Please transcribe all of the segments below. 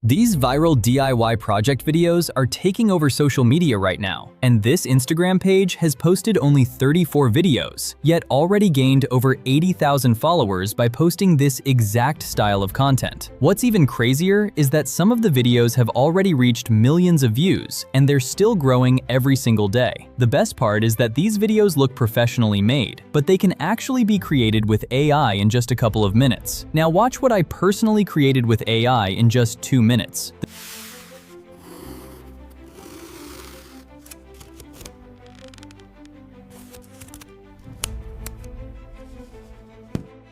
These viral DIY project videos are taking over social media right now, and this Instagram page has posted only 34 videos, yet already gained over 80,000 followers by posting this exact style of content. What's even crazier is that some of the videos have already reached millions of views, and they're still growing every single day. The best part is that these videos look professionally made, but they can actually be created with AI in just a couple of minutes. Now watch what I personally created with AI in just 2 minutes.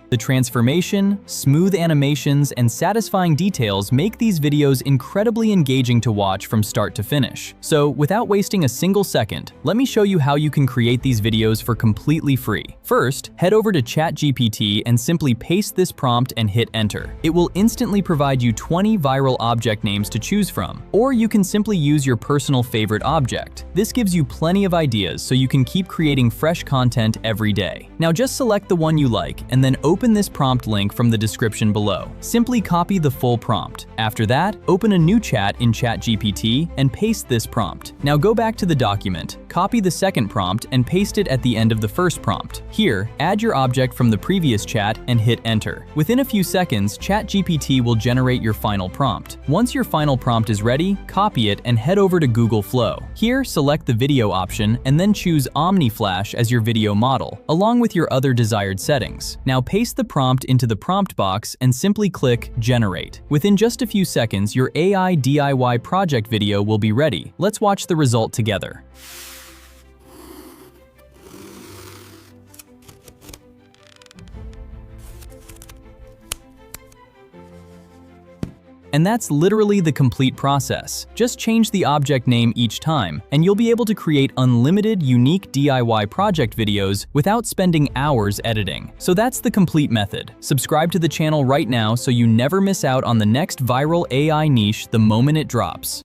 The transformation, smooth animations, and satisfying details make these videos incredibly engaging to watch from start to finish. So, without wasting a single second, let me show you how you can create these videos for completely free. First, head over to ChatGPT and simply paste this prompt and hit enter. It will instantly provide you 20 viral object names to choose from, or you can simply use your personal favorite object. This gives you plenty of ideas so you can keep creating fresh content every day. Now just select the one you like and then open this prompt link from the description below. Simply copy the full prompt. After that, open a new chat in ChatGPT and paste this prompt. Now go back to the document, copy the second prompt and paste it at the end of the first prompt. Here, add your object from the previous chat and hit enter. Within a few seconds, ChatGPT will generate your final prompt. Once your final prompt is ready, copy it and head over to Google Flow. Here, select the video option and then choose Omni Flash as your video model, along with your other desired settings. Now paste the prompt into the prompt box and simply click Generate. Within just a few seconds, your AI DIY project video will be ready. Let's watch the result together. And that's literally the complete process. Just change the object name each time, and you'll be able to create unlimited, unique DIY project videos without spending hours editing. So that's the complete method. Subscribe to the channel right now so you never miss out on the next viral AI niche the moment it drops.